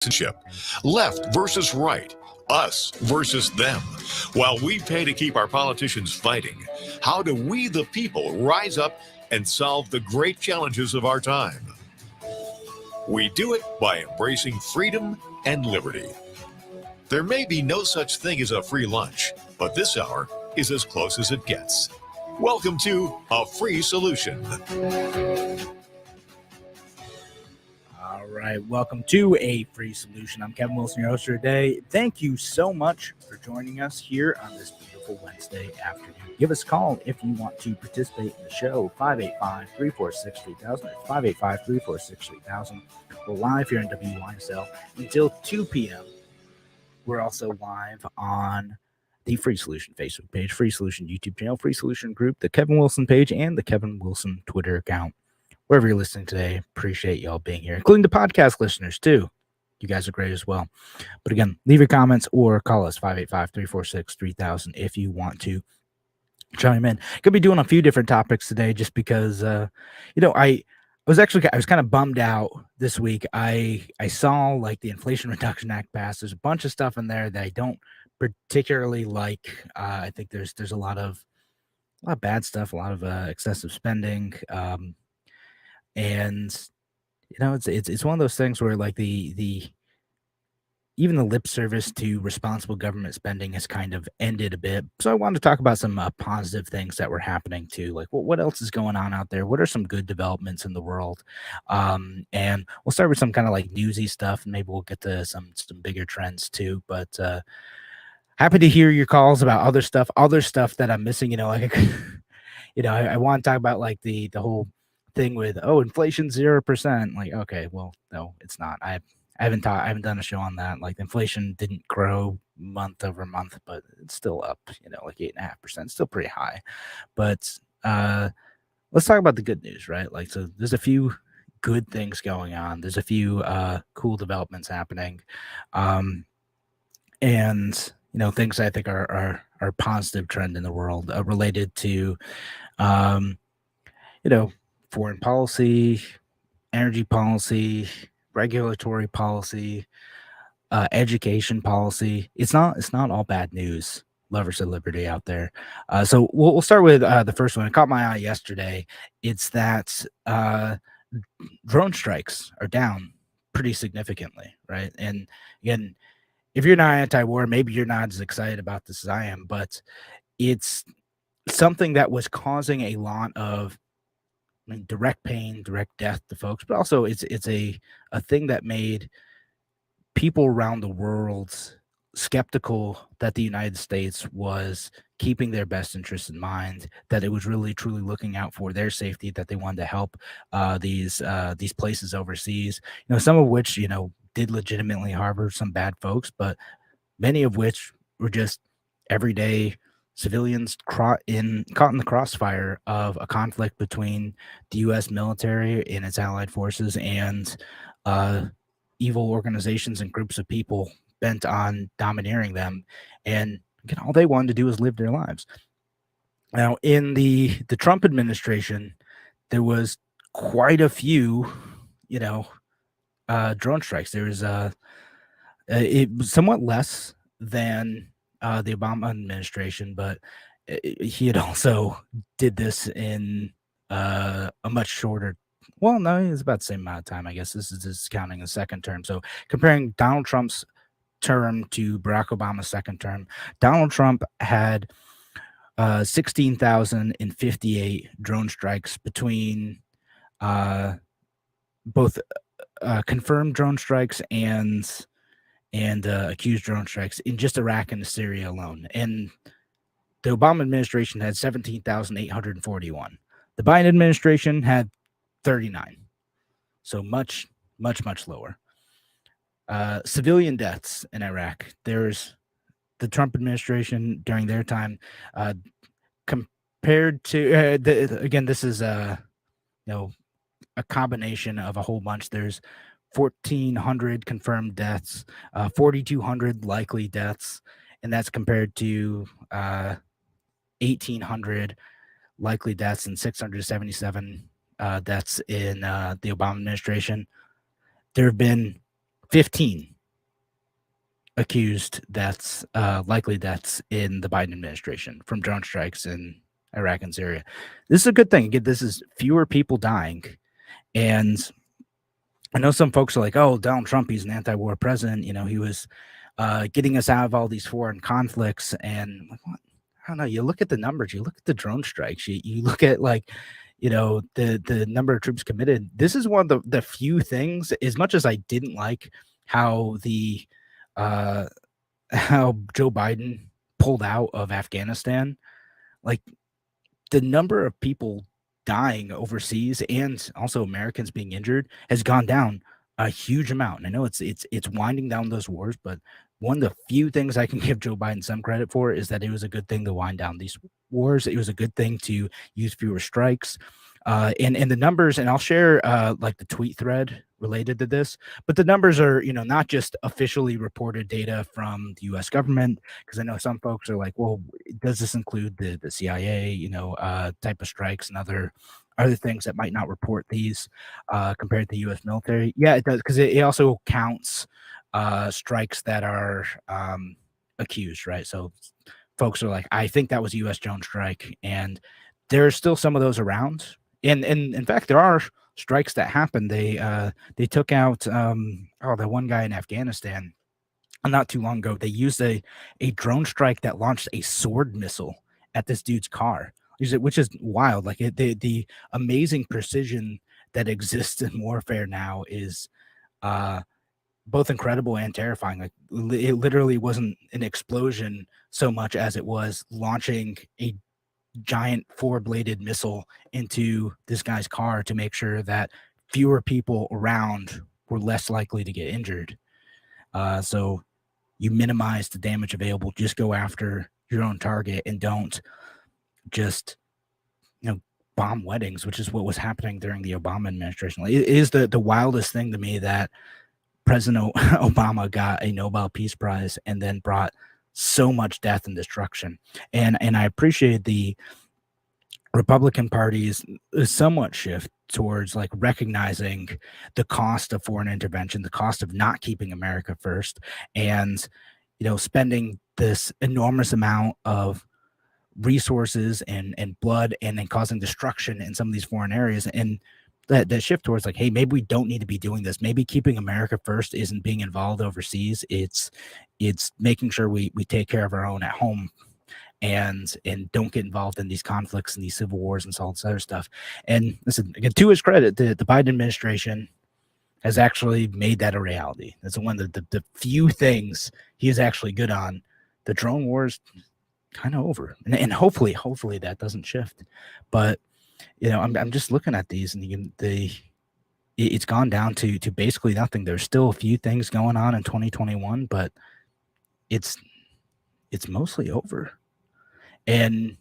Relationship. Left versus right. Us versus them. While we pay to keep our politicians fighting, how do we, the people, rise up and solve the great challenges of our time? We do it by embracing freedom and liberty. There may be no such thing as a free lunch, but this hour is as close as it gets. Welcome to A Free Solution. All right, welcome to A Free Solution. I'm Kevin Wilson, your host for today. Thank you so much for joining us here on this beautiful Wednesday afternoon. Give us a call if you want to participate in the show, 585-346-3000. It's 585-346-3000. We're live here in WYSL until 2 p.m. We're also live on the Free Solution Facebook page, Free Solution YouTube channel, Free Solution group, the Kevin Wilson page, and the Kevin Wilson Twitter account. Wherever you're listening today, appreciate y'all being here, including the podcast listeners, too. You guys are great as well. But again, leave your comments or call us, 585-346-3000, if you want to chime in. Could be doing a few different topics today just because, I was kind of bummed out this week. I saw, like, the Inflation Reduction Act passed. There's a bunch of stuff in there that I don't particularly like. I think there's a lot of bad stuff, a lot of excessive spending, and it's one of those things where, like, the even the lip service to responsible government spending has kind of ended a bit. So I wanted to talk about some positive things that were happening too. Like, what else is going on out there? What are some good developments in the world? And we'll start with some kind of like newsy stuff, and maybe we'll get to some bigger trends too. But happy to hear your calls about other stuff that I'm missing. I want to talk about like the whole thing with inflation 0%. Like, okay, well, no, it's not. I haven't done a show on that. Like, inflation didn't grow month over month, but it's still up, like 8.5%, still pretty high. But let's talk about the good news, right? Like, so there's a few good things going on. There's a few cool developments happening. And things I think are positive trend in the world related to foreign policy, energy policy, regulatory policy, education policy. It's not all bad news, lovers of liberty out there. So we'll start with the first one. It caught my eye yesterday. It's that drone strikes are down pretty significantly, right? And again, if you're not anti-war, maybe you're not as excited about this as I am, but it's something that was causing a lot of direct pain, direct death to folks, but also it's a thing that made people around the world skeptical that the United States was keeping their best interests in mind, that it was really truly looking out for their safety, that they wanted to help these places overseas, some of which did legitimately harbor some bad folks, but many of which were just everyday civilians caught in the crossfire of a conflict between the U.S. military and its allied forces and evil organizations and groups of people bent on domineering them. And again, all they wanted to do was live their lives. Now, in the Trump administration, there was quite a few, drone strikes. There was it was somewhat less than the Obama administration, but he had also did this in a much shorter. Well, no, it was about the same amount of time. I guess this is just counting the second term. So comparing Donald Trump's term to Barack Obama's second term, Donald Trump had 16,058 drone strikes between both confirmed drone strikes and accused drone strikes in just Iraq and Syria alone. And the Obama administration had 17,841. The Biden administration had 39. So much, much, much lower. Civilian deaths in Iraq. There's the Trump administration during their time compared to, again, this is a combination of a whole bunch. There's 1,400 confirmed deaths, 4,200 likely deaths, and that's compared to 1,800 likely deaths and 677 deaths in the Obama administration. There have been 15 accused deaths, likely deaths in the Biden administration from drone strikes in Iraq and Syria. This is a good thing. Again, this is fewer people dying. And I know some folks are like, oh, Donald Trump, he's an anti-war president. You know, he was getting us out of all these foreign conflicts. And like, what? I don't know. You look at the numbers, you look at the drone strikes, you look at like, you know, the number of troops committed. This is one of the few things, as much as I didn't like how the how Joe Biden pulled out of Afghanistan, like the number of people dying overseas and also Americans being injured has gone down a huge amount. And I know it's winding down those wars, but one of the few things I can give Joe Biden some credit for is that it was a good thing to wind down these wars. It was a good thing to use fewer strikes. And the numbers, and I'll share like the tweet thread related to this, but the numbers are, you know, not just officially reported data from the US government, because I know some folks are like, well, does this include the CIA, you know, type of strikes and other things that might not report these compared to the US military? Yeah, it does, because it also counts strikes that are accused, right? So folks are like, I think that was a US drone strike, and there's still some of those around. And in fact, there are strikes that happened. They took out the one guy in Afghanistan not too long ago. They used a drone strike that launched a sword missile at this dude's car, which is wild. Like the amazing precision that exists in warfare now is both incredible and terrifying. Like it literally wasn't an explosion so much as it was launching a giant four-bladed missile into this guy's car to make sure that fewer people around were less likely to get injured. So you minimize the damage available. Just go after your own target and don't just, you know, bomb weddings, which is what was happening during the Obama administration. It is the wildest thing to me that President Obama got a Nobel Peace Prize and then brought so much death and destruction. And I appreciate the Republican Party's somewhat shift towards like recognizing the cost of foreign intervention, the cost of not keeping America first, and, you know, spending this enormous amount of resources and blood and then causing destruction in some of these foreign areas. And that shift towards like, hey, maybe we don't need to be doing this. Maybe keeping America first isn't being involved overseas. It's making sure we take care of our own at home and don't get involved in these conflicts and these civil wars and all this other stuff. And listen, again, to his credit, the Biden administration has actually made that a reality. That's one of the few things he is actually good on. The drone wars kind of over, and hopefully that doesn't shift. But you know, I'm just looking at these, and it's gone down to basically nothing. There's still a few things going on in 2021, but it's mostly over, and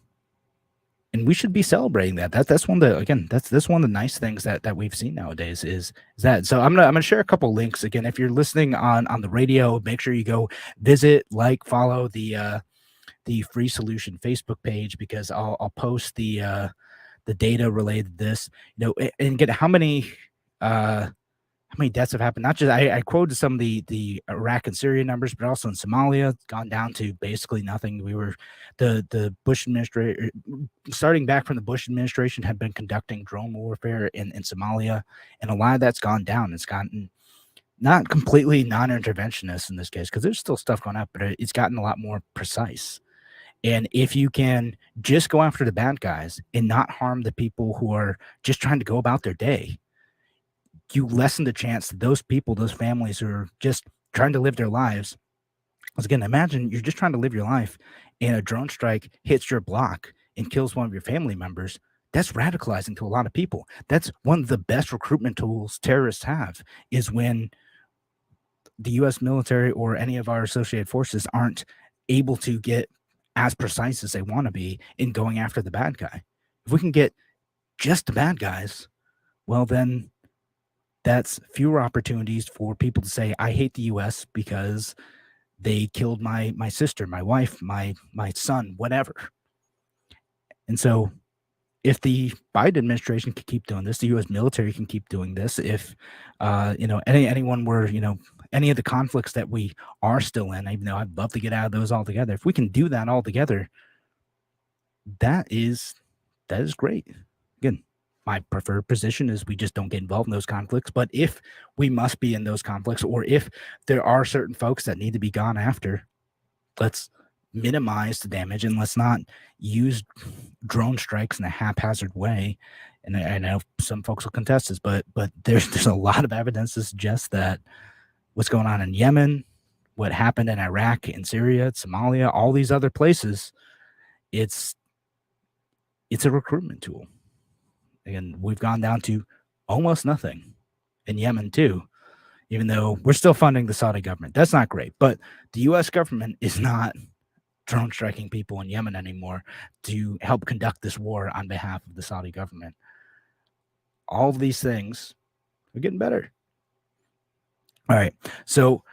we should be celebrating that. That's one of the that's one of the nice things that we've seen nowadays is that. So I'm gonna share a couple links again. If you're listening on the radio, make sure you go visit, like, follow the Free Solution Facebook page, because I'll post the data related to this, you know, and get how many deaths have happened. Not just I quoted some of the Iraq and Syria numbers, but also in Somalia, it's gone down to basically nothing. We were the Bush administration, starting back from the Bush administration, had been conducting drone warfare in Somalia, and a lot of that's gone down. It's gotten not completely non-interventionist in this case, because there's still stuff going up, but it's gotten a lot more precise. And if you can just go after the bad guys and not harm the people who are just trying to go about their day, you lessen the chance that those people, those families who are just trying to live their lives. Because again, imagine you're just trying to live your life and a drone strike hits your block and kills one of your family members. That's radicalizing to a lot of people. That's one of the best recruitment tools terrorists have, is when the U.S. military or any of our associated forces aren't able to get as precise as they want to be in going after the bad guy. If we can get just the bad guys, well, then that's fewer opportunities for people to say, I hate the U.S. because they killed my sister, my wife, my son, whatever. And so if the Biden administration can keep doing this, the U.S. military can keep doing this. If anyone were, any of the conflicts that we are still in, even though I'd love to get out of those altogether. If we can do that all together, that is great. Again, my preferred position is we just don't get involved in those conflicts. But if we must be in those conflicts, or if there are certain folks that need to be gone after, let's minimize the damage and let's not use drone strikes in a haphazard way. And I know some folks will contest this, but there's a lot of evidence to suggest that what's going on in Yemen, what happened in Iraq, in Syria, Somalia, all these other places, it's a recruitment tool. Again, we've gone down to almost nothing in Yemen too, even though we're still funding the Saudi government. That's not great, but the U.S. government is not drone striking people in Yemen anymore to help conduct this war on behalf of the Saudi government. All of these things are getting better. All right, so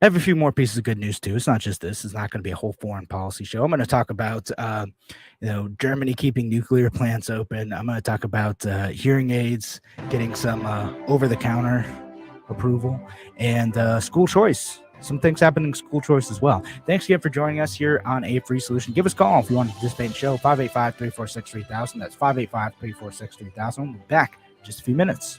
I have a few more pieces of good news too. It's not just this. It's not going to be a whole foreign policy show. I'm going to talk about, Germany keeping nuclear plants open. I'm going to talk about hearing aids getting some over-the-counter approval, and school choice. Some things happening in school choice as well. Thanks again for joining us here on A Free Solution. Give us a call if you want to participate in the show. 585-346-3000. That's 585-346-3000. We'll be back in just a few minutes.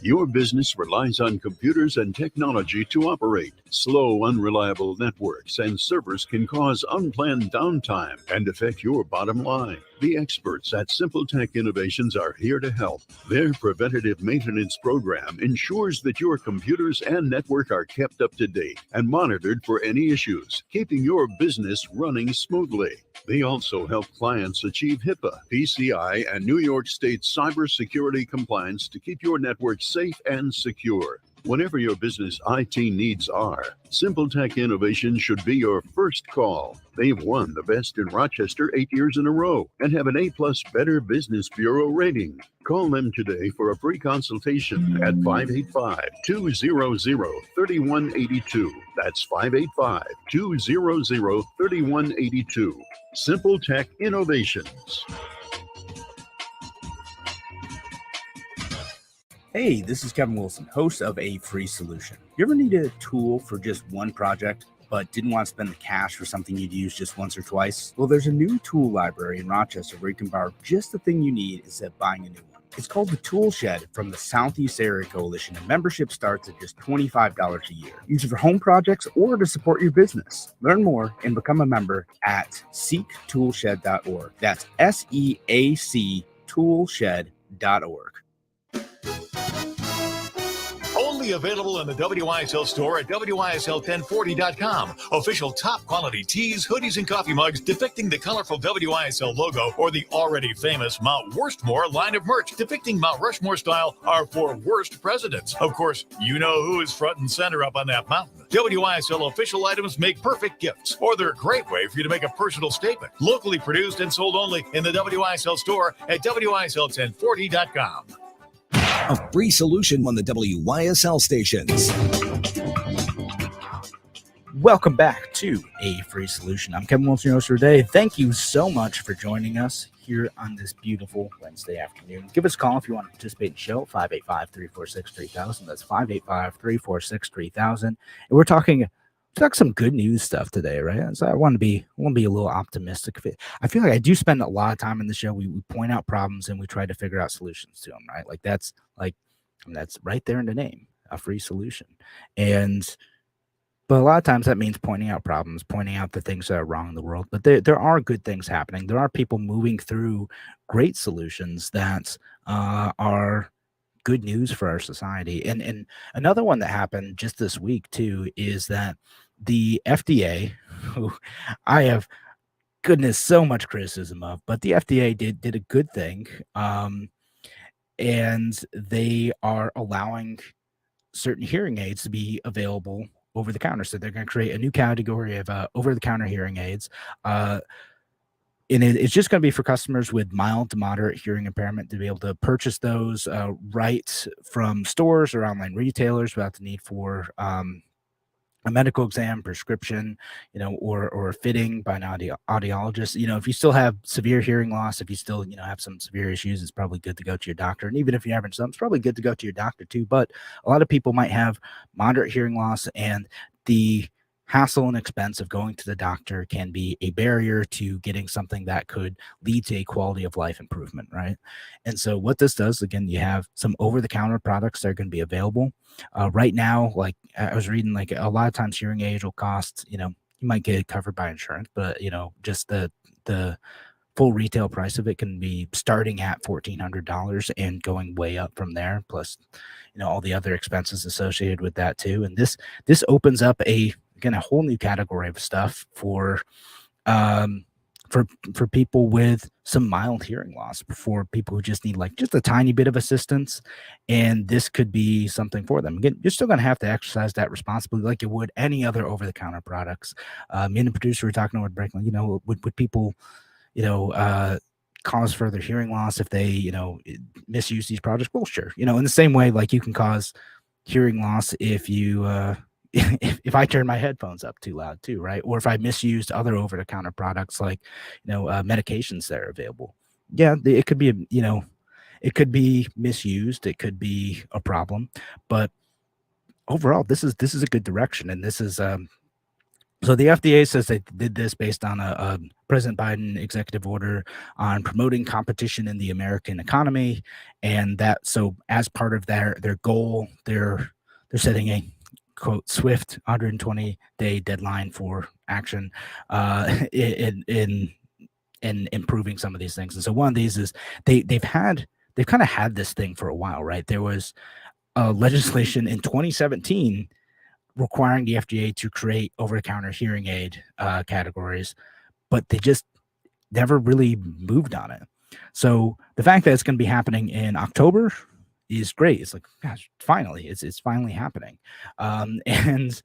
Your business relies on computers and technology to operate. Slow, unreliable networks and servers can cause unplanned downtime and affect your bottom line. The experts at Simple Tech Innovations are here to help. Their preventative maintenance program ensures that your computers and network are kept up to date and monitored for any issues, keeping your business running smoothly. They also help clients achieve HIPAA, PCI, and New York State cybersecurity compliance to keep your network safe and secure. Whatever your business IT needs are, Simple Tech Innovations should be your first call. They've won the Best in Rochester 8 years in a row and have an A+ Better Business Bureau rating. Call them today for a free consultation at 585-200-3182. That's 585-200-3182. Simple Tech Innovations. Hey, this is Kevin Wilson, host of A Free Solution. You ever needed a tool for just one project, but didn't want to spend the cash for something you'd use just once or twice? Well, there's a new tool library in Rochester where you can borrow just the thing you need instead of buying a new one. It's called the Tool Shed from the Southeast Area Coalition, and membership starts at just $25 a year. Use it for home projects or to support your business. Learn more and become a member at seektoolshed.org. That's SEAC toolshed.org. Only available in the WISL store at WISL1040.com. Official top quality tees, hoodies, and coffee mugs depicting the colorful WISL logo or the already famous Mount Worstmore line of merch depicting Mount Rushmore style are for worst presidents. Of course, you know who is front and center up on that mountain. WISL official items make perfect gifts, or they're a great way for you to make a personal statement. Locally produced and sold only in the WISL store at WISL1040.com. A free solution on the WYSL stations. Welcome back to A Free Solution. I'm Kevin Wilson, your host for today. Thank you so much for joining us here on this beautiful Wednesday afternoon. Give us a call if you want to participate in the show, 585-346-3000. That's 585-346-3000. And we're talking some good news stuff today, right? So I want to be a little optimistic. I feel like I do spend a lot of time in the show. We point out problems and we try to figure out solutions to them, right? That's right there in the name, a free solution. But a lot of times that means pointing out problems, pointing out the things that are wrong in the world. But there are good things happening. There are people moving through great solutions that are good news for our society. And another one that happened just this week too is that the FDA, who I have so much criticism of, but the FDA did a good thing, and they are allowing certain hearing aids to be available over the counter. So they're going to create a new category of over the counter hearing aids. And it's just going to be for customers with mild to moderate hearing impairment to be able to purchase those right from stores or online retailers without the need for a medical exam, prescription, or a fitting by an audiologist. If you still have severe hearing loss, if you still, have some severe issues, it's probably good to go to your doctor. And even if you're having some, it's probably good to go to your doctor too. But a lot of people might have moderate hearing loss, and the hassle and expense of going to the doctor can be a barrier to getting something that could lead to a quality of life improvement, right? And so what this does, again, you have some over-the-counter products that are going to be available. Right now, like I was reading, like a lot of times hearing aids will cost, you might get it covered by insurance, but just the full retail price of it can be starting at $1,400 and going way up from there. Plus, all the other expenses associated with that too. And this opens up a whole new category of stuff for people with some mild hearing loss, for people who just need like just a tiny bit of assistance, and this could be something for them. Again, you're still going to have to exercise that responsibility like you would any other over-the-counter products. Me and the producer were talking over break, would people, cause further hearing loss if they, misuse these products? Well, sure. In the same way, like you can cause hearing loss if you, if I turn my headphones up too loud too, right? Or if I misused other over-the-counter products like, medications that are available. Yeah, it could be, it could be misused. It could be a problem, but overall, this is a good direction. And this is, so the FDA says they did this based on a President Biden executive order on promoting competition in the American economy, and that so as part of their goal, they're setting a quote swift 120-day deadline for action in improving some of these things. And so one of these is they've kind of had this thing for a while, right? There was legislation in 2017 requiring the FDA to create over-the-counter hearing aid categories, but they just never really moved on it. So the fact that it's going to be happening in October is great. It's like, gosh, finally, it's finally happening. And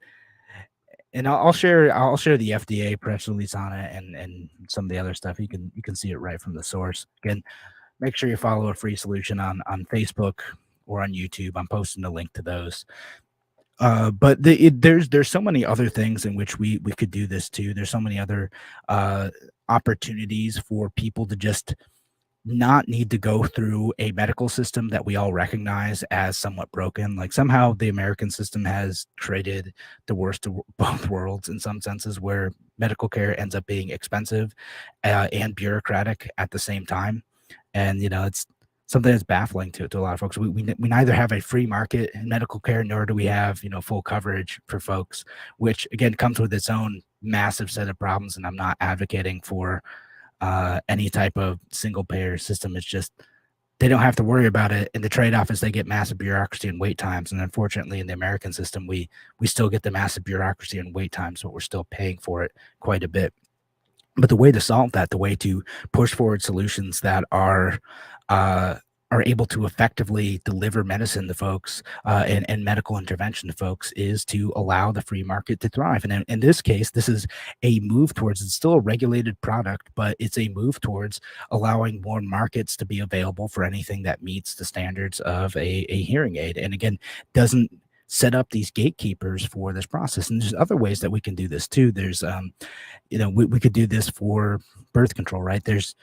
I'll share the FDA press release on it and some of the other stuff. You can see it right from the source. Again, make sure you follow A Free Solution on Facebook or on YouTube. I'm posting a link to those. But there's so many other things in which we could do this too. There's so many other opportunities for people to just not need to go through a medical system that we all recognize as somewhat broken. Like somehow the American system has created the worst of both worlds in some senses, where medical care ends up being expensive and bureaucratic at the same time. And it's something that's baffling to a lot of folks. We neither have a free market in medical care, nor do we have full coverage for folks, which again comes with its own massive set of problems. And I'm not advocating for any type of single payer system. It's just they don't have to worry about it, and the trade-off is they get massive bureaucracy and wait times. And unfortunately, in the American system, we still get the massive bureaucracy and wait times, but we're still paying for it quite a bit. But the way to solve that, the way to push forward solutions that are able to effectively deliver medicine to folks and medical intervention to folks, is to allow the free market to thrive. And in this case, this is a move towards, it's still a regulated product, but it's a move towards allowing more markets to be available for anything that meets the standards of a hearing aid. And again, doesn't set up these gatekeepers for this process. And there's other ways that we can do this too. There's, we could do this for birth control, right? There's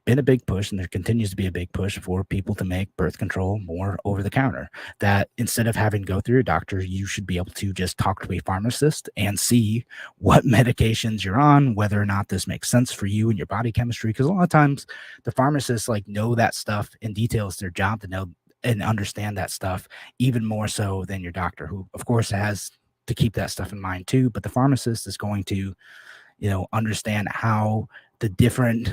been a big push, and there continues to be a big push for people to make birth control more over the counter, that instead of having to go through a doctor, you should be able to just talk to a pharmacist and see what medications you're on, whether or not this makes sense for you and your body chemistry. Because a lot of times the pharmacists know that stuff in detail. It's their job to know and understand that stuff even more so than your doctor, who of course has to keep that stuff in mind too. But the pharmacist is going to, understand how the different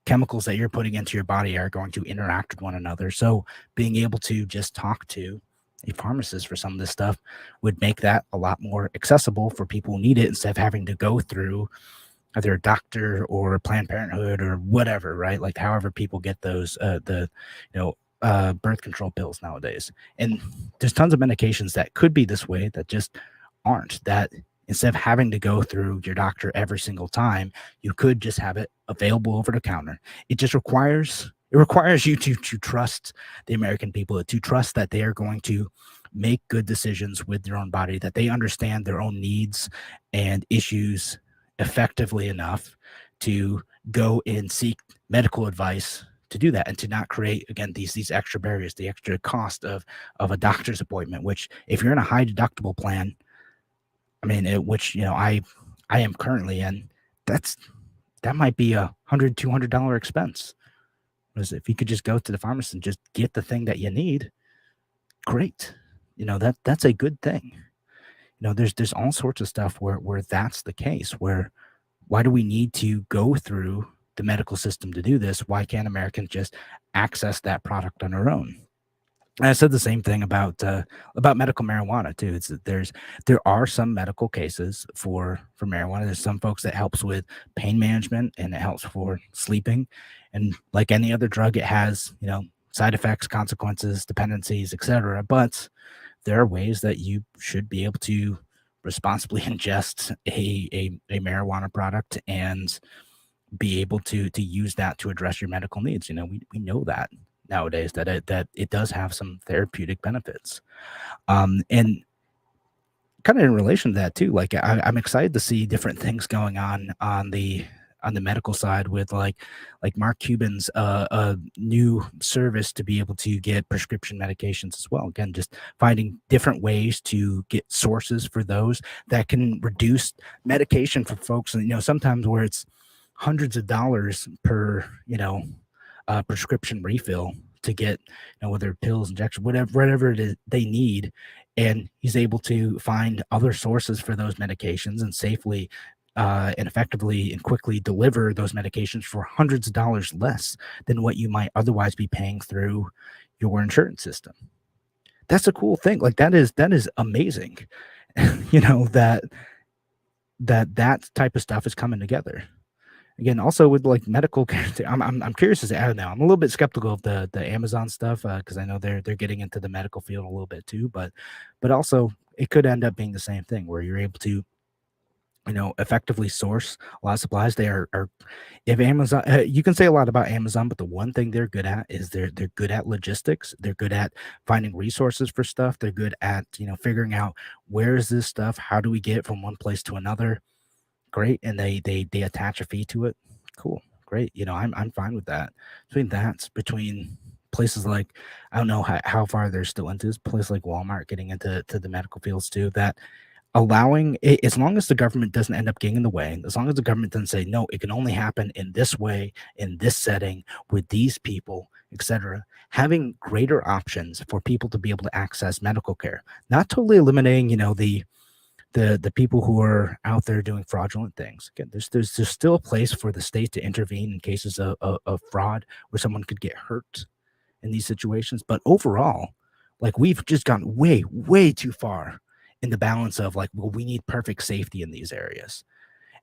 chemicals that you're putting into your body are going to interact with one another. So being able to just talk to a pharmacist for some of this stuff would make that a lot more accessible for people who need it, instead of having to go through either a doctor or Planned Parenthood or whatever, right? Like however people get those, birth control pills nowadays. And there's tons of medications that could be this way that just aren't, that instead of having to go through your doctor every single time, you could just have it available over the counter. It just requires you to trust the American people, to trust that they are going to make good decisions with their own body, that they understand their own needs and issues effectively enough to go and seek medical advice to do that, and to not create, again, these extra barriers, the extra cost of a doctor's appointment, which if you're in a high deductible plan, I mean, which, I am currently in, that might be $100-$200 expense. Whereas if you could just go to the pharmacist and just get the thing that you need, great. That's a good thing. There's all sorts of stuff where that's the case, where why do we need to go through the medical system to do this? Why can't Americans just access that product on their own? And I said the same thing about medical marijuana too. It's that there are some medical cases for marijuana. There's some folks that helps with pain management, and it helps for sleeping. And like any other drug, it has, side effects, consequences, dependencies, etc. But there are ways that you should be able to responsibly ingest a marijuana product and be able to use that to address your medical needs. We know that nowadays that it does have some therapeutic benefits. And kind of in relation to that too, like I'm excited to see different things going on the medical side with like Mark Cuban's a new service to be able to get prescription medications as well. Again, just finding different ways to get sources for those that can reduce medication for folks. And sometimes where it's hundreds of dollars per prescription refill to get whether pills, injections, whatever it is they need, and he's able to find other sources for those medications and safely and effectively and quickly deliver those medications for hundreds of dollars less than what you might otherwise be paying through your insurance system. That's a cool thing. Like that is amazing. That type of stuff is coming together. Again, also with like medical care, I'm curious as to, I don't know, I'm a little bit skeptical of the Amazon stuff because I know they're getting into the medical field a little bit too, but also it could end up being the same thing where you're able to effectively source a lot of supplies. They are if Amazon, you can say a lot about Amazon, but the one thing they're good at is they're good at logistics. They're good at finding resources for stuff. They're good at figuring out where is this stuff, how do we get it from one place to another. Great. And they attach a fee to it. Cool. Great. I'm fine with that. Between places like, I don't know how far they're still into this, place like Walmart getting into the medical fields too, that allowing it, as long as the government doesn't end up getting in the way, as long as the government doesn't say, no, it can only happen in this way, in this setting, with these people, etc., having greater options for people to be able to access medical care, not totally eliminating, the people who are out there doing fraudulent things. Again, there's still a place for the state to intervene in cases of fraud where someone could get hurt in these situations. But overall, like we've just gone way, way too far in the balance of like, well, we need perfect safety in these areas.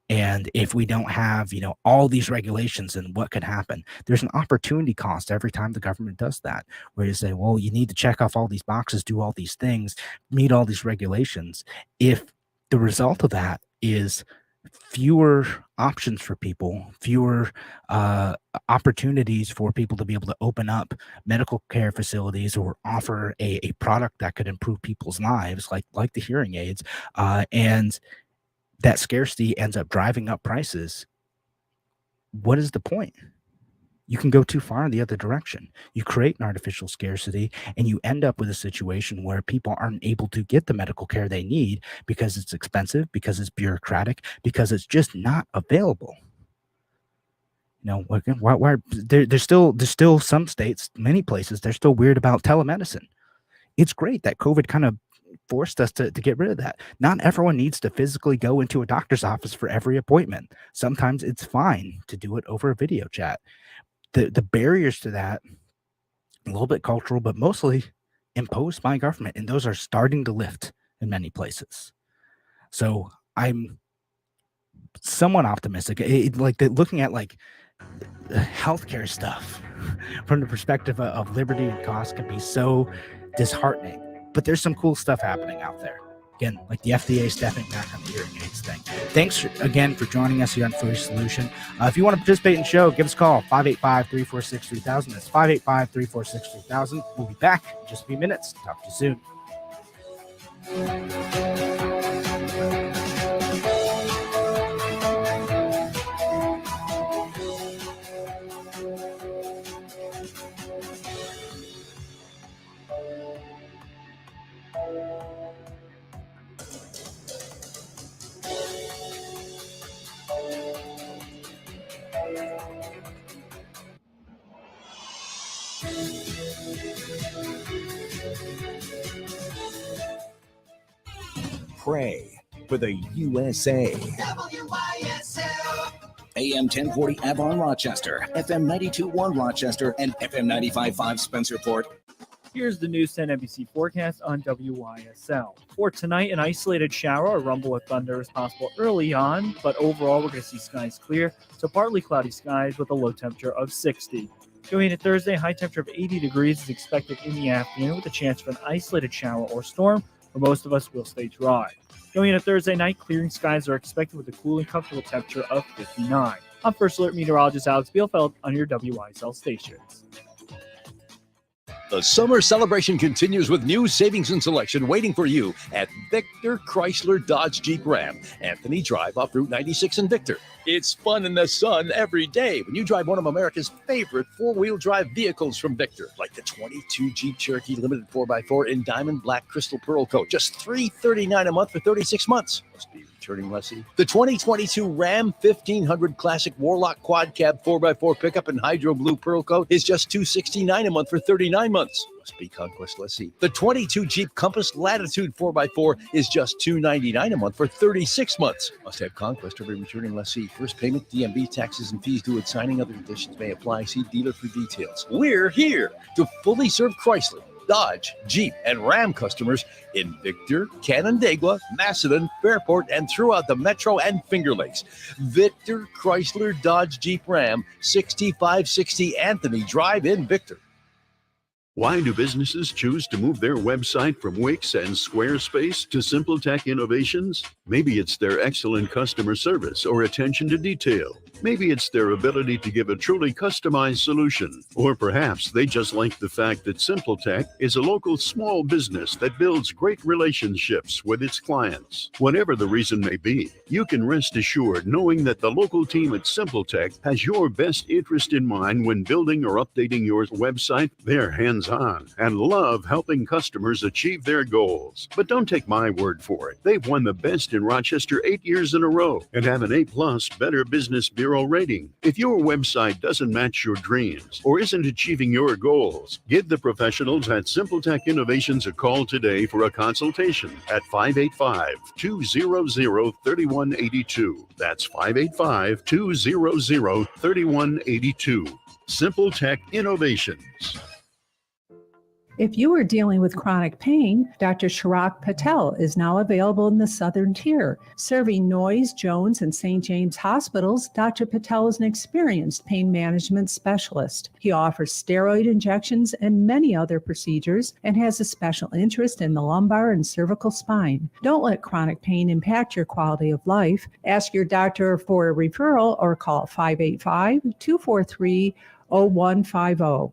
And if we don't have, all these regulations, and what could happen, there's an opportunity cost every time the government does that, where you say, well, you need to check off all these boxes, do all these things, meet all these regulations. If the result of that is fewer options for people, fewer opportunities for people to be able to open up medical care facilities or offer a product that could improve people's lives, like the hearing aids, and that scarcity ends up driving up prices, what is the point? You can go too far in the other direction. You create an artificial scarcity, and you end up with a situation where people aren't able to get the medical care they need because it's expensive, because it's bureaucratic, because it's just not available. Why there's still some states, many places, they're still weird about telemedicine. It's great that COVID kind of forced us to get rid of that. Not everyone needs to physically go into a doctor's office for every appointment. Sometimes it's fine to do it over a video chat. The barriers to that, a little bit cultural, but mostly imposed by government, and those are starting to lift in many places. So I'm somewhat optimistic. Looking at like healthcare stuff from the perspective of liberty and cost can be so disheartening, but there's some cool stuff happening out there. Again, like the FDA stepping back on the hearing aids thing. Thanks again for joining us here on First Solution. If you want to participate in the show, give us a call, 585-346-3000. That's 585-346-3000. We'll be back in just a few minutes. Talk to you soon. Pray for the USA. AM 1040 Avon Rochester, FM 92.1 Rochester, and FM 95.5 Spencerport. Here's the News 10 NBC forecast on WYSL. For tonight, an isolated shower or rumble of thunder is possible early on, but overall we're going to see skies clear, so partly cloudy skies with a low temperature of 60. Going into Thursday, high temperature of 80 degrees is expected in the afternoon with a chance for an isolated shower or storm. For most of us, will stay dry. Going into Thursday night, clearing skies are expected with a cooling, comfortable temperature of 59. I'm First Alert Meteorologist Alex Bielfeld on your WYSL stations. The summer celebration continues with new savings and selection waiting for you at Victor Chrysler Dodge Jeep Ram, Anthony Drive off Route 96 in Victor. It's fun in the sun every day when you drive one of America's favorite four-wheel drive vehicles from Victor, like the 22 Jeep Cherokee Limited 4x4 in Diamond Black Crystal Pearl Coat, just $339 a month for 36 months. Must be returning lessee. The 2022 Ram 1500 Classic Warlock Quad Cab 4x4 pickup in Hydro Blue Pearl Coat is just $269 a month for 39 months. Must be Conquest lessee. The 22 Jeep Compass Latitude 4x4 is just $299 a month for 36 months. Must have Conquest every returning lessee. First payment, DMV, taxes, and fees due at signing. Other conditions may apply. See dealer for details. We're here to fully serve Chrysler, Dodge, Jeep, and Ram customers in Victor, Canandaigua, Macedon, Fairport, and throughout the Metro and Finger Lakes. Victor Chrysler Dodge Jeep Ram, 6560 Anthony Drive in Victor. Why do businesses choose to move their website from Wix and Squarespace to SimpleTech Innovations? Maybe it's their excellent customer service or attention to detail. Maybe it's their ability to give a truly customized solution. Or perhaps they just like the fact that SimpleTech is a local small business that builds great relationships with its clients. Whatever the reason may be, you can rest assured knowing that the local team at SimpleTech has your best interest in mind when building or updating your website. They're hands-on and love helping customers achieve their goals. But don't take my word for it. They've won the best in Rochester 8 years in a row and have an A+ Better Business Bureau rating. If your website doesn't match your dreams or isn't achieving your goals, give the professionals at SimpleTech Innovations a call today for a consultation at 585-200-3182. That's 585-200-3182. SimpleTech Innovations. If you are dealing with chronic pain, Dr. Chirag Patel is now available in the Southern Tier. Serving Noyes, Jones, and St. James hospitals, Dr. Patel is an experienced pain management specialist. He offers steroid injections and many other procedures and has a special interest in the lumbar and cervical spine. Don't let chronic pain impact your quality of life. Ask your doctor for a referral or call 585-243-0150.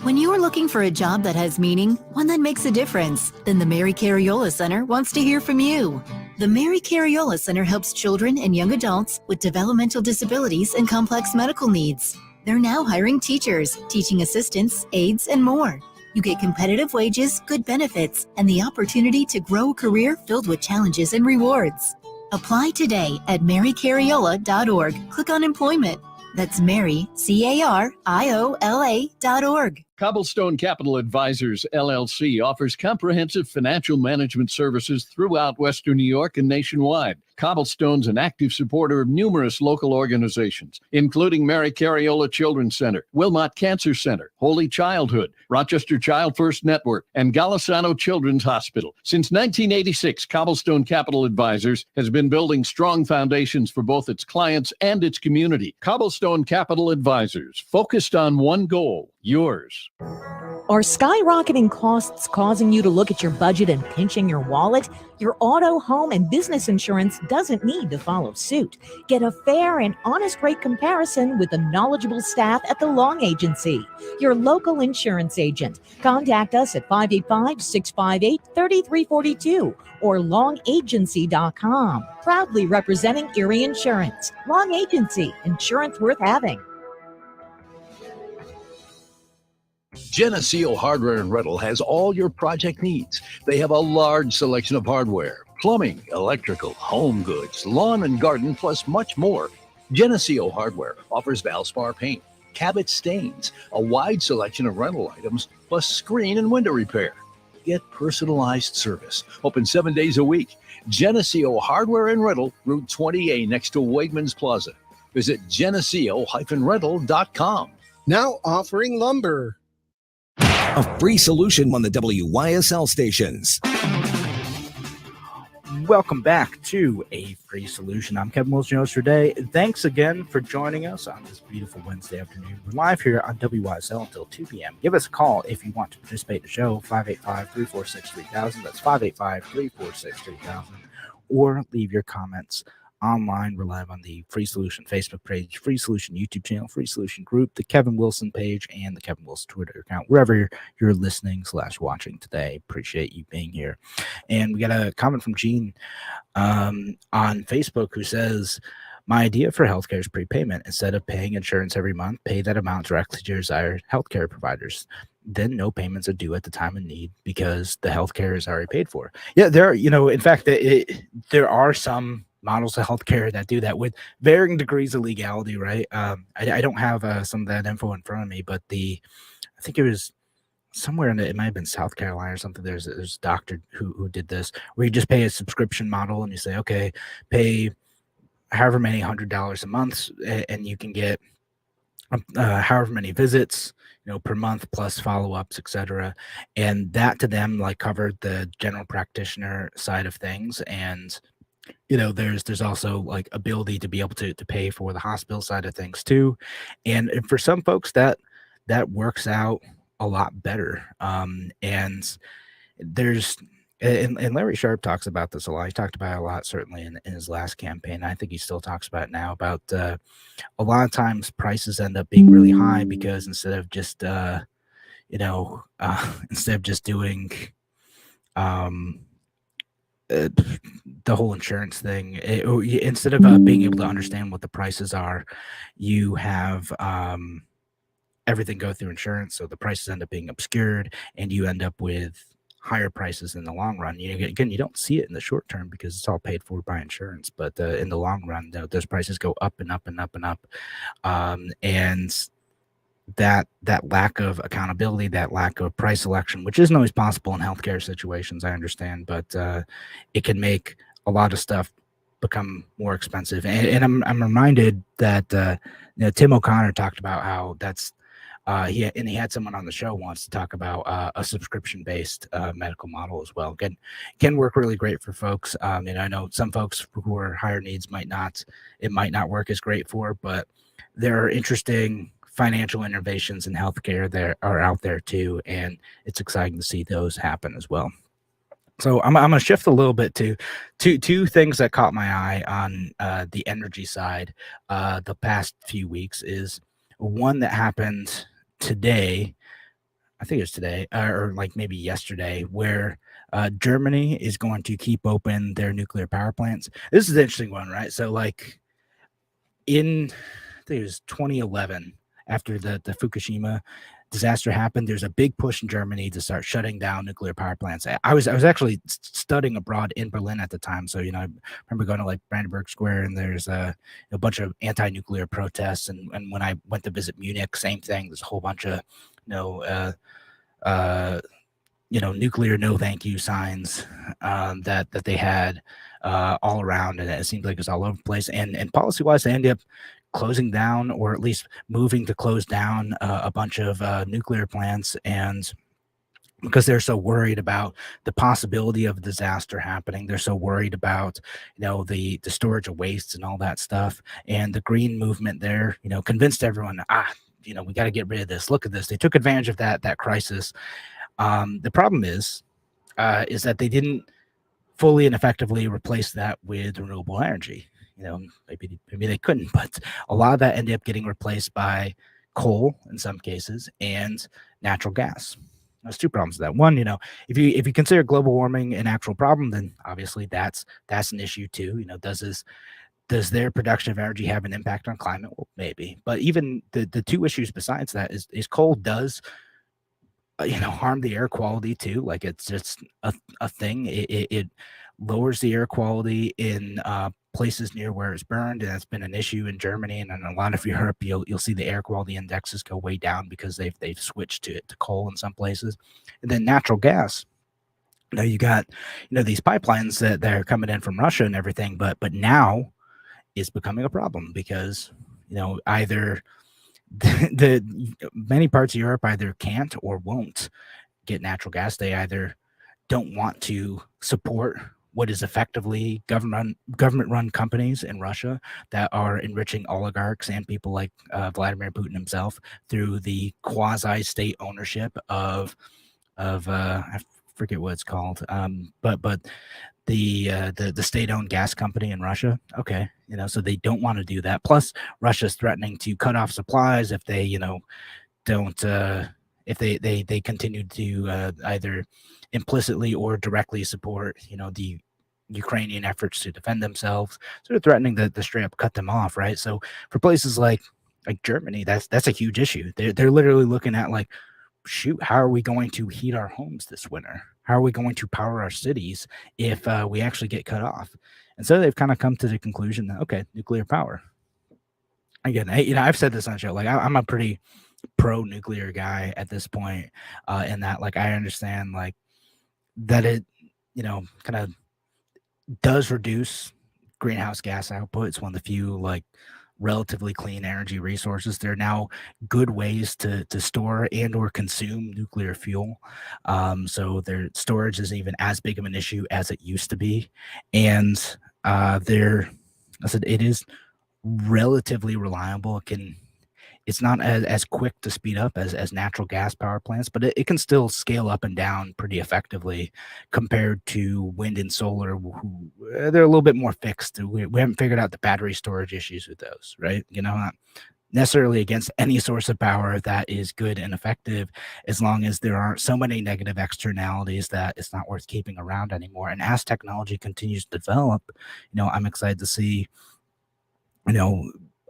When you are looking for a job that has meaning, one that makes a difference, then the Mary Cariola Center wants to hear from you. The Mary Cariola Center helps children and young adults with developmental disabilities and complex medical needs. They're now hiring teachers, teaching assistants, aides, and more. You get competitive wages, good benefits, and the opportunity to grow a career filled with challenges and rewards. Apply today at marycariola.org. Click on employment. That's Mary, CARIOLA.org. Cobblestone Capital Advisors, LLC offers comprehensive financial management services throughout Western New York and nationwide. Cobblestone's an active supporter of numerous local organizations, including Mary Cariola Children's Center, Wilmot Cancer Center, Holy Childhood, Rochester Child First Network, and Golisano Children's Hospital. Since 1986, Cobblestone Capital Advisors has been building strong foundations for both its clients and its community. Cobblestone Capital Advisors, focused on one goal, yours. Are skyrocketing costs causing you to look at your budget and pinching your wallet? Your auto, home, and business insurance doesn't need to follow suit. Get a fair and honest rate comparison with the knowledgeable staff at the Long Agency, your local insurance agent. Contact us at 585-658-3342 or longagency.com. Proudly representing Erie Insurance. Long Agency, insurance worth having. Geneseo Hardware and Rental has all your project needs. They have a large selection of hardware, plumbing, electrical, home goods, lawn and garden, plus much more. Geneseo Hardware offers Valspar paint, Cabot stains, a wide selection of rental items, plus screen and window repair. Get personalized service. Open 7 days a week. Geneseo Hardware and Rental, Route 20A next to Wegmans Plaza. Visit geneseo-rental.com. Now offering lumber. A free solution on the WYSL stations. Welcome back to A Free Solution. I'm Kevin Wilson, your host for today. Thanks again for joining us on this beautiful Wednesday afternoon. We're live here on WYSL until 2 p.m. Give us a call if you want to participate in the show, 585-346-3000. That's 585-346-3000. Or leave your comments online. We're live on the Free Solution Facebook page, Free Solution YouTube channel, Free Solution group, the Kevin Wilson page, and the Kevin Wilson Twitter account, wherever you're listening / watching today. Appreciate you being here. And we got a comment from Gene on Facebook who says, my idea for healthcare is prepayment. Instead of paying insurance every month, pay that amount directly to your desired healthcare providers. Then no payments are due at the time of need because the healthcare is already paid for. Yeah, there are, in fact, there are some models of healthcare that do that with varying degrees of legality, right? I don't have some of that info in front of me, but I think it was somewhere it might have been South Carolina or something. There's a doctor who did this, where you just pay a subscription model and you say, okay, pay however many $100 a month, and you can get however many visits, per month, plus follow-ups, etc. And that to them covered the general practitioner side of things. And there's also ability to be able to pay for the hospital side of things too. And for some folks that works out a lot better. And there's, and Larry Sharp talks about this a lot. He talked about it a lot, certainly in his last campaign. I think he still talks about it now, about a lot of times prices end up being really high because instead of just doing the whole insurance thing, instead of being able to understand what the prices are, you have everything go through insurance, so the prices end up being obscured and you end up with higher prices in the long run. Again, you don't see it in the short term because it's all paid for by insurance, but in the long run, those prices go up and up and up and up. And that lack of accountability, that lack of price selection, which isn't always possible in healthcare situations, I understand, but it can make a lot of stuff become more expensive. And I'm reminded that Tim O'Connor talked about how that's he had someone on the show once to talk about a subscription-based medical model as well. Can work really great for folks. And I know some folks who are higher needs might not work as great for, but there are interesting financial innovations in healthcare that are out there too, and it's exciting to see those happen as well. So I'm going to shift a little bit to two things that caught my eye on the energy side the past few weeks. Is one that happened today, I think it was today, or maybe yesterday, where Germany is going to keep open their nuclear power plants. This is an interesting one, right? So I think it was 2011, after the Fukushima disaster happened, there's a big push in Germany to start shutting down nuclear power plants. I was actually studying abroad in Berlin at the time, so I remember going to Brandenburg Square, and there's a bunch of anti-nuclear protests. And when I went to visit Munich, same thing. There's a whole bunch of nuclear no thank you signs that they had all around, and it seemed like it was all over the place. And policy wise, they ended up closing down, or at least moving to close down a bunch of nuclear plants, and because they're so worried about the possibility of a disaster happening, they're so worried about the storage of wastes and all that stuff. And the green movement there convinced everyone, we got to get rid of this. Look at this. They took advantage of that crisis. The problem is that they didn't fully and effectively replace that with renewable energy. Maybe they couldn't, but a lot of that ended up getting replaced by coal in some cases and natural gas. There's two problems with that. One, if you consider global warming an actual problem, then obviously that's an issue too. Does their production of energy have an impact on climate? Well, maybe. But even the two issues besides that is coal does harm the air quality too. Like, it's just a thing. It lowers the air quality in places near where it's burned, and that's been an issue in Germany and in a lot of Europe. You'll see the air quality indexes go way down because they've switched to coal in some places. And then natural gas. You got these pipelines that are coming in from Russia and everything, but now is becoming a problem because either the many parts of Europe either can't or won't get natural gas. They either don't want to support what is effectively government-run companies in Russia that are enriching oligarchs and people like Vladimir Putin himself through the quasi-state ownership of I forget what it's called, but the state-owned gas company in Russia. Okay, so they don't want to do that. Plus, Russia's threatening to cut off supplies if they don't if they continue to either implicitly or directly support the Ukrainian efforts to defend themselves. So they're threatening to straight up cut them off, right? So for places like Germany, that's a huge issue. They're literally looking at like, shoot, how are we going to heat our homes this winter? How are we going to power our cities if we actually get cut off? And so they've kind of come to the conclusion that, okay, nuclear power. Again, I've said this on the show. Like, I'm a pretty pro-nuclear guy at this point, in that, like, I understand like that it, kind of does reduce greenhouse gas output. It's one of the few like relatively clean energy resources. There are now good ways to store and or consume nuclear fuel. So their storage isn't even as big of an issue as it used to be. And it is relatively reliable. It's not as quick to speed up as natural gas power plants, but it can still scale up and down pretty effectively compared to wind and solar. They're a little bit more fixed. We haven't figured out the battery storage issues with those, right? Not necessarily against any source of power that is good and effective, as long as there aren't so many negative externalities that it's not worth keeping around anymore. And as technology continues to develop, I'm excited to see,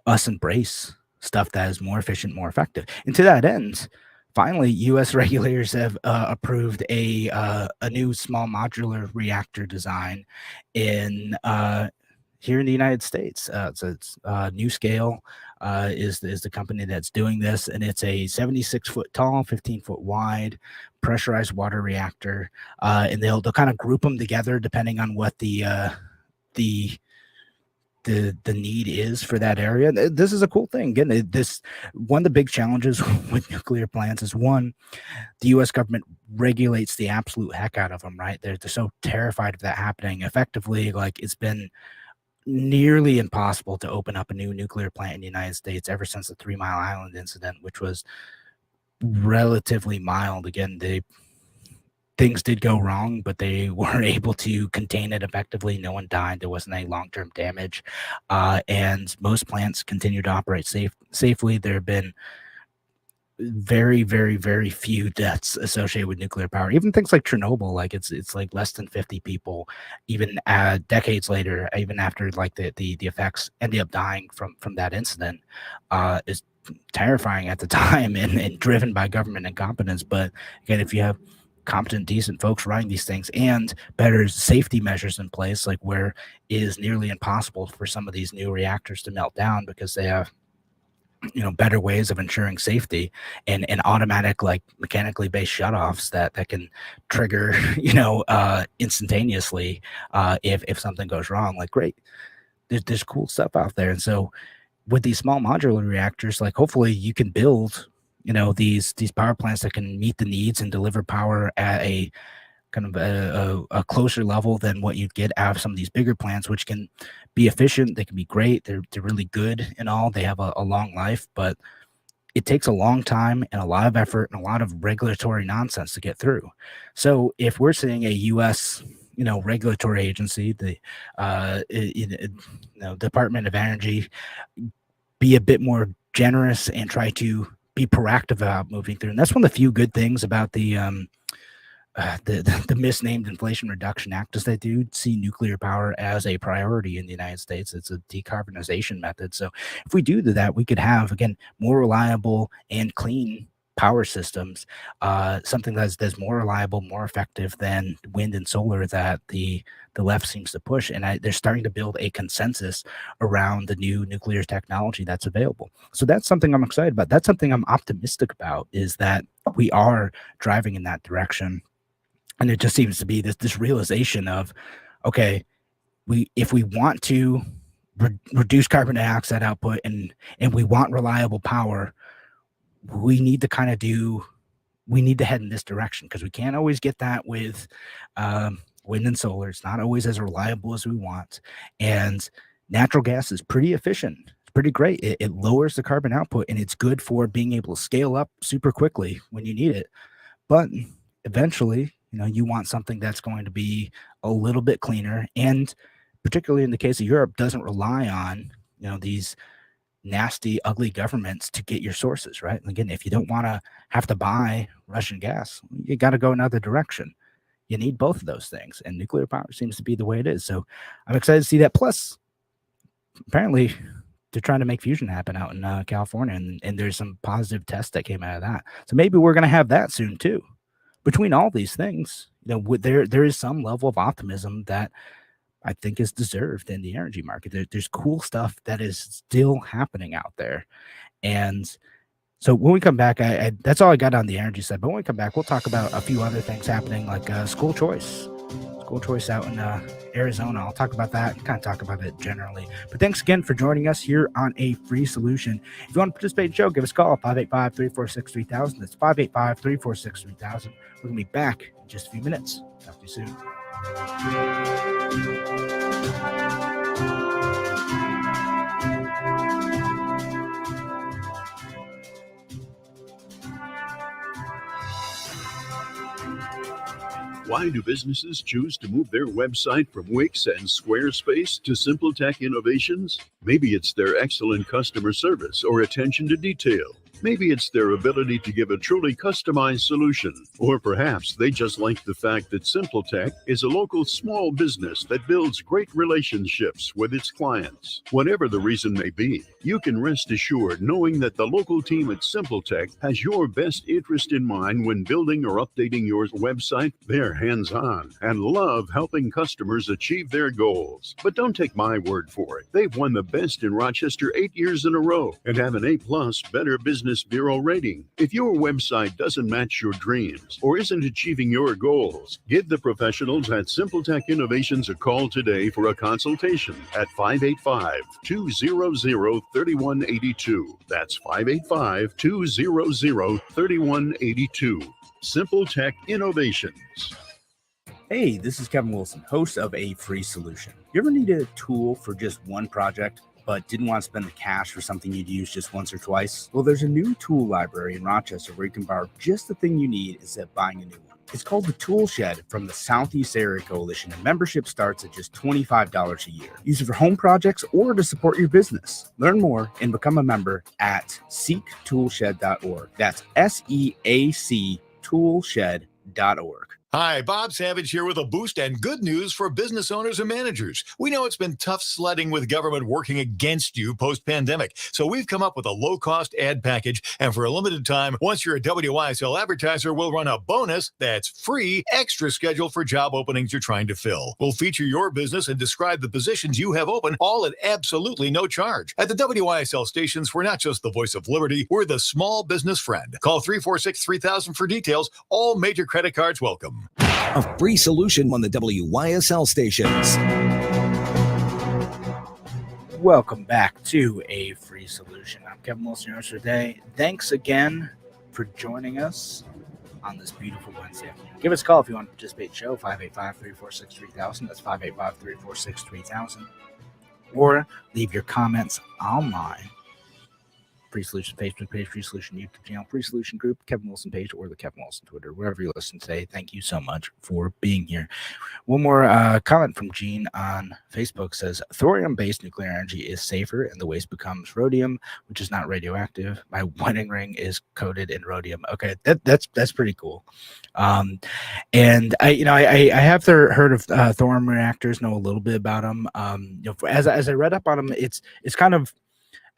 us embrace stuff that is more efficient, more effective. And to that end, finally, U.S. regulators have approved a new small modular reactor design here in the United States. So it's NuScale is the company that's doing this, and it's a 76-foot tall, 15-foot wide pressurized water reactor, and they'll kind of group them together depending on what the need is for that area. This is a cool thing. Again, one of the big challenges with nuclear plants is, one, the U.S. government regulates the absolute heck out of them, right? They're so terrified of that happening. Effectively, like, it's been nearly impossible to open up a new nuclear plant in the United States ever since the 3 Mile Island incident, which was relatively mild. Again, things did go wrong, but they were able to contain it effectively. No one died. There wasn't any long-term damage. And most plants continue to operate safely. There have been very, very, very few deaths associated with nuclear power. Even things like Chernobyl, like it's like less than 50 people, even decades later, even after like the effects ended up dying from that incident, is terrifying at the time and driven by government incompetence. But again, if you have competent, decent folks running these things and better safety measures in place, like where it is nearly impossible for some of these new reactors to melt down because they have better ways of ensuring safety and automatic, like mechanically based shutoffs that can trigger instantaneously if something goes wrong. Like, great, there's cool stuff out there. And so with these small modular reactors, like, hopefully you can build these power plants that can meet the needs and deliver power at a kind of a closer level than what you'd get out of some of these bigger plants, which can be efficient. They can be great. They're really good and all. They have a long life, but it takes a long time and a lot of effort and a lot of regulatory nonsense to get through. So if we're seeing a U.S. regulatory agency, the Department of Energy, be a bit more generous and try to be proactive about moving through, and that's one of the few good things about the misnamed Inflation Reduction Act is they do see nuclear power as a priority in the United States. It's a decarbonization method. So if we do that, we could have, again, more reliable and clean power systems, something that's more reliable, more effective than wind and solar that the left seems to push. And they're starting to build a consensus around the new nuclear technology that's available. So that's something I'm excited about. That's something I'm optimistic about, is that we are driving in that direction. And it just seems to be this realization of, okay, if we want to reduce carbon dioxide output and we want reliable power, we need to head in this direction, because we can't always get that with wind and solar. It's not always as reliable as we want. And natural gas is pretty efficient. It's pretty great. It lowers the carbon output, and it's good for being able to scale up super quickly when you need it. But eventually, you want something that's going to be a little bit cleaner, and particularly in the case of Europe, doesn't rely on, these nasty, ugly governments to get your sources, right? And again, if you don't want to have to buy Russian gas, you got to go another direction. You need both of those things, and nuclear power seems to be the way it is. So I'm excited to see that. Plus, apparently, they're trying to make fusion happen out in California, and there's some positive tests that came out of that. So maybe we're going to have that soon too. Between all these things, there is some level of optimism that I think is deserved in the energy market. There's cool stuff that is still happening out there. And so when we come back, I that's all I got on the energy side. But when we come back, we'll talk about a few other things happening, like school choice out in Arizona. I'll talk about that and kind of talk about it generally. But thanks again for joining us here on A Free Solution. If you want to participate in the show, give us a call, 585-346-3000. That's 585-346-3000. We're going to be back in just a few minutes. Talk to you soon. Why do businesses choose to move their website from Wix and Squarespace to SimpleTech Innovations? Maybe it's their excellent customer service or attention to detail. Maybe it's their ability to give a truly customized solution. Or perhaps they just like the fact that SimpleTech is a local small business that builds great relationships with its clients. Whatever the reason may be, you can rest assured knowing that the local team at SimpleTech has your best interest in mind when building or updating your website. They're hands-on and love helping customers achieve their goals. But don't take my word for it. They've won the best in Rochester 8 years in a row and have an A+ Better Business Bureau rating. If your website doesn't match your dreams or isn't achieving your goals, give the professionals at SimpleTech Innovations a call today for a consultation at 585-200-3182. That's 585-200-3182. SimpleTech Innovations. Hey, this is Kevin Wilson, host of A Free Solution. You ever need a tool for just one project, but didn't want to spend the cash for something you'd use just once or twice? Well, there's a new tool library in Rochester where you can borrow just the thing you need instead of buying a new one. It's called the Tool Shed from the Southeast Area Coalition, and membership starts at just $25 a year. Use it for home projects or to support your business. Learn more and become a member at seektoolshed.org. That's SEAC toolshed.org. Hi, Bob Savage here with a boost and good news for business owners and managers. We know it's been tough sledding with government working against you post-pandemic, so we've come up with a low-cost ad package, and for a limited time, once you're a WYSL advertiser, we'll run a bonus that's free extra schedule for job openings you're trying to fill. We'll feature your business and describe the positions you have open, all at absolutely no charge. At the WYSL stations, we're not just the voice of liberty, we're the small business friend. Call 346-3000 for details. All major credit cards welcome. A free solution on the WYSL stations. Welcome back to A Free Solution. I'm Kevin Wilson, your host today. Thanks again for joining us on this beautiful Wednesday. Give us a call if you want to participate in the show, 585-346-3000. That's 585-346-3000. Or leave your comments online Free Solution Facebook page, Free Solution YouTube channel, Free Solution group, Kevin Wilson page, or the Kevin Wilson Twitter, wherever you listen today. Thank you so much for being here. One more comment from Gene on Facebook says, thorium-based nuclear energy is safer and the waste becomes rhodium, which is not radioactive. My wedding ring is coated in rhodium. Okay, that's pretty cool. And I have heard of thorium reactors, know a little bit about them. As I read up on them, it's kind of,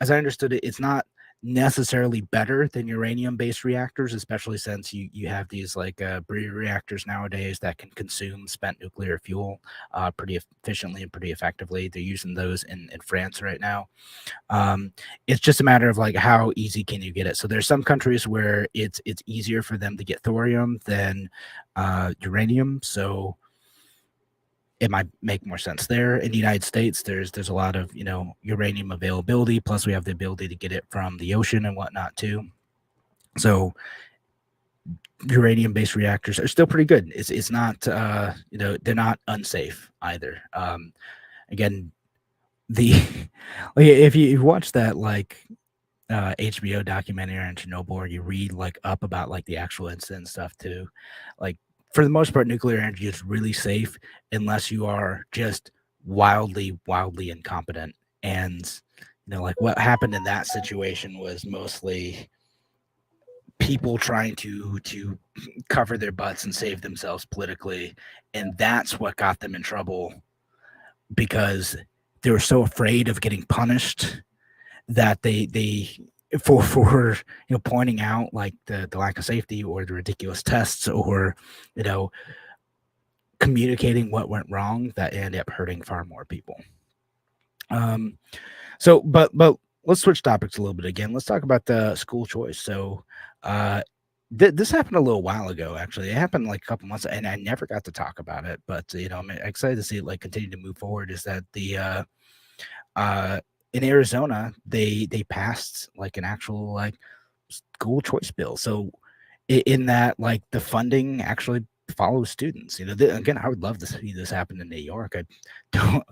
as I understood it, it's not necessarily better than uranium-based reactors, especially since you have these like breeder reactors nowadays that can consume spent nuclear fuel pretty efficiently and pretty effectively. They're using those in France right now. It's just a matter of like how easy can you get it. So there's some countries where it's easier for them to get thorium than uranium. So it might make more sense there. In the United States, there's a lot of uranium availability. Plus, we have the ability to get it from the ocean and whatnot too. So, uranium-based reactors are still pretty good. It's not they're not unsafe either. Again, if you watch that HBO documentary on Chernobyl, or you read up about the actual incident and stuff too, for the most part, nuclear energy is really safe unless you are just wildly incompetent. And, what happened in that situation was mostly people trying to cover their butts and save themselves politically. And that's what got them in trouble, because they were so afraid of getting punished that they for pointing out the lack of safety or the ridiculous tests, or communicating what went wrong, that ended up hurting far more people. But let's switch topics a little bit again. Let's talk about the school choice. So this happened a little while ago. Actually, it happened a couple months, and I never got to talk about it, but I'm excited to see it continue to move forward. Is that the in Arizona, they passed an actual school choice bill. So in that, the funding actually follows students. Again, I would love to see this happen in New York. I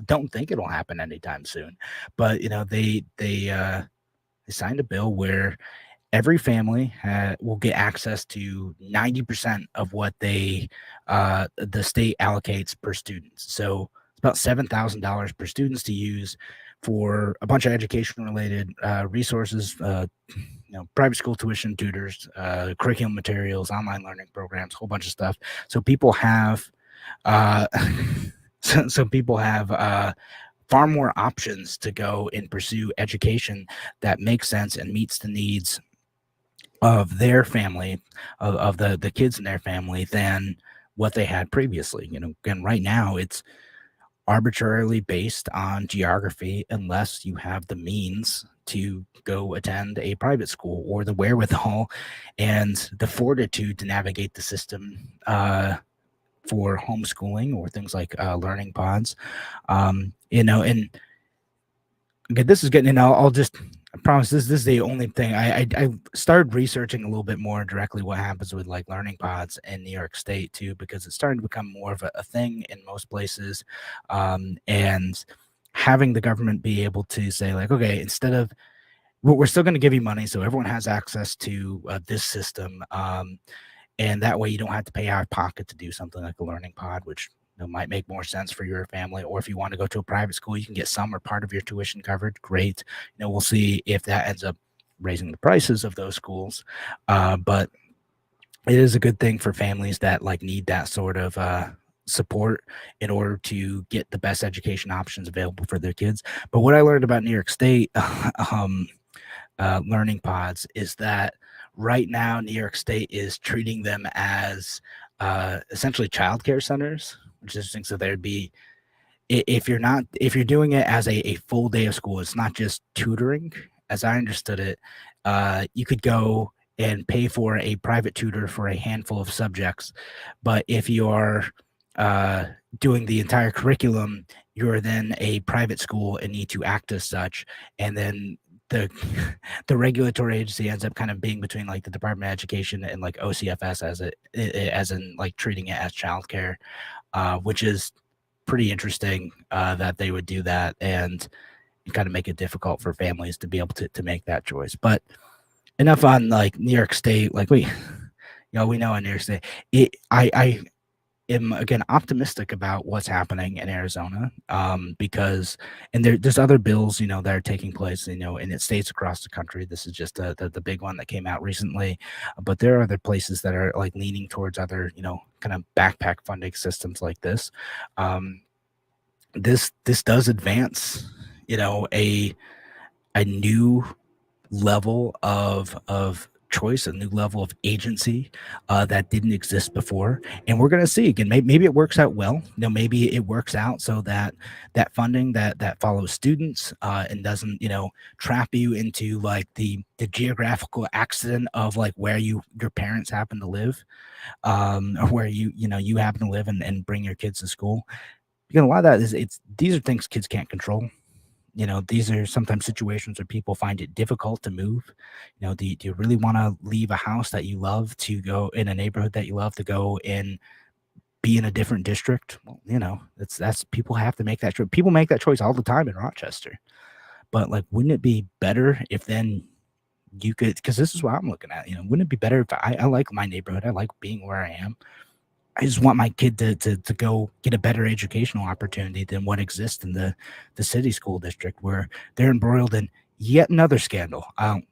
don't think it'll happen anytime soon, but they signed a bill where every family will get access to 90% of what the state allocates per student. So it's about $7,000 per student to use for a bunch of education-related resources, private school tuition, tutors, curriculum materials, online learning programs, a whole bunch of stuff. So people have, far more options to go and pursue education that makes sense and meets the needs of their family, of the kids in their family, than what they had previously. Again, right now it's arbitrarily based on geography, unless you have the means to go attend a private school, or the wherewithal and the fortitude to navigate the system for homeschooling or things like learning pods. And okay, this is getting, I promise this is the only thing. I started researching a little bit more directly what happens with learning pods in New York State too, because it's starting to become more of a thing in most places. And having the government be able to say okay, instead of, we're still going to give you money so everyone has access to this system. And that way you don't have to pay out of pocket to do something like a learning pod, which might make more sense for your family. Or if you want to go to a private school, you can get some or part of your tuition covered. Great. We'll see if that ends up raising the prices of those schools. But it is a good thing for families that need that sort of support in order to get the best education options available for their kids. But what I learned about New York State learning pods is that right now New York State is treating them as essentially childcare centers, which is interesting. So there'd be, if you're doing it as a full day of school, it's not just tutoring. As I understood it, you could go and pay for a private tutor for a handful of subjects. But if you are doing the entire curriculum, you're then a private school and need to act as such. And then the regulatory agency ends up kind of being between the Department of Education and OCFS as in treating it as childcare, which is pretty interesting that they would do that. And kind of make it difficult for families to be able to make that choice. But enough on like New York State. Like we know in New York State, I am again optimistic about what's happening in Arizona, because there's other bills that are taking place in states across the country. This is just the big one that came out recently, but there are other places that are like leaning towards other kind of backpack funding systems like this. This does advance a new level of choice, a new level of agency that didn't exist before. And we're going to see again, maybe it works out well. Maybe it works out so that funding that follows students and doesn't trap you into like the geographical accident of like where your parents happen to live, or where you happen to live and bring your kids to school. Because a lot of that is these are things kids can't control. These are sometimes situations where people find it difficult to move. Do you really want to leave a house that you love to go in a neighborhood that you love to go and be in a different district? Well, that's people have to make that choice. People make that choice all the time in Rochester. But like, wouldn't it be better if then you could? Because this is what I'm looking at. Wouldn't it be better if I like my neighborhood? I like being where I am. I just want my kid to go get a better educational opportunity than what exists in the city school district, where they're embroiled in yet another scandal.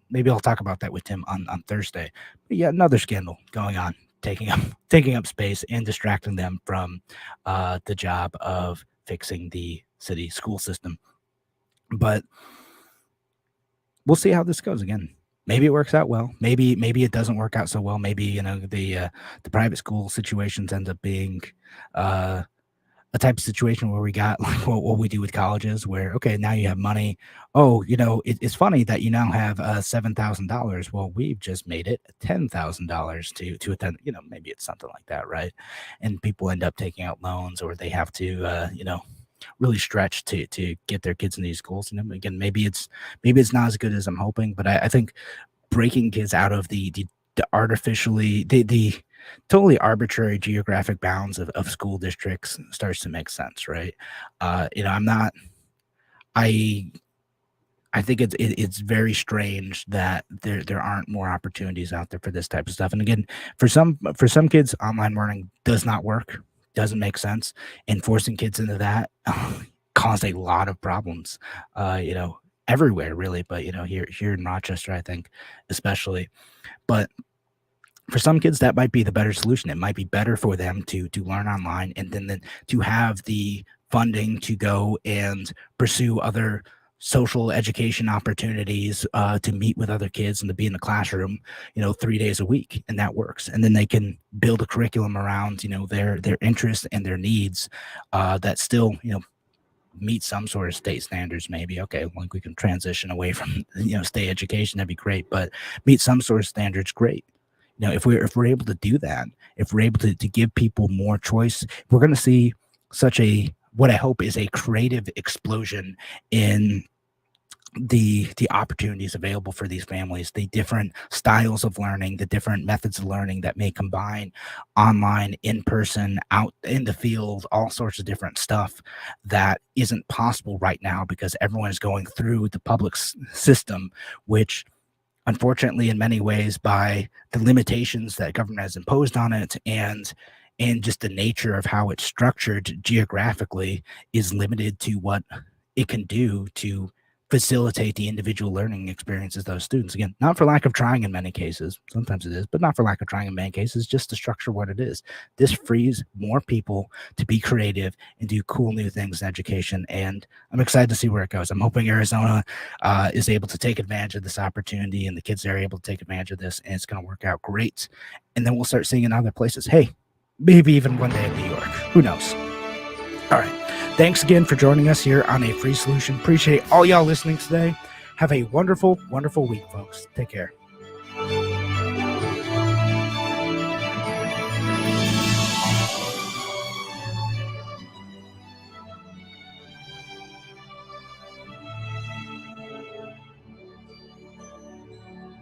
Maybe I'll talk about that with Tim on Thursday. But yet another scandal going on, taking up space and distracting them from the job of fixing the city school system. But we'll see how this goes again. Maybe it works out well. Maybe it doesn't work out so well. Maybe the private school situations end up being a type of situation where we got like what we do with colleges, where okay, now you have money. Oh, it's funny that you now have $7,000. Well, we've just made it $10,000 to attend. Maybe it's something like that, right? And people end up taking out loans, or they have to really stretch to get their kids in these schools. Again, maybe it's not as good as I'm hoping, but I think breaking kids out of the artificially the totally arbitrary geographic bounds of school districts starts to make sense, right? I think it's very strange that there aren't more opportunities out there for this type of stuff. And again, for some kids, online learning does not work. Doesn't make sense, and forcing kids into that caused a lot of problems everywhere really, but here in Rochester, I think especially. But for some kids that might be the better solution. It might be better for them to learn online, and then to have the funding to go and pursue other social education opportunities, to meet with other kids and to be in the classroom 3 days a week, and that works. And then they can build a curriculum around their interests and their needs that still meet some sort of state standards. Maybe okay, like we can transition away from state education, that'd be great, but meet some sort of standards, great. If we're able to do that, if we're able to give people more choice, we're going to see such a, what I hope is a creative explosion in the opportunities available for these families, the different styles of learning, the different methods of learning that may combine online, in person, out in the field, all sorts of different stuff that isn't possible right now because everyone is going through the public system, which unfortunately in many ways, by the limitations that government has imposed on it and just the nature of how it's structured geographically, is limited to what it can do to facilitate the individual learning experiences of those students. Again, not for lack of trying in many cases, sometimes it is, but not for lack of trying in many cases, just to structure what it is. This frees more people to be creative and do cool new things in education, and I'm excited to see where it goes. I'm hoping Arizona is able to take advantage of this opportunity, and the kids are able to take advantage of this, and it's going to work out great. And then we'll start seeing in other places, hey, maybe even one day in New York. Who knows? All right. Thanks again for joining us here on A Free Solution. Appreciate all y'all listening today. Have a wonderful, wonderful week, folks. Take care.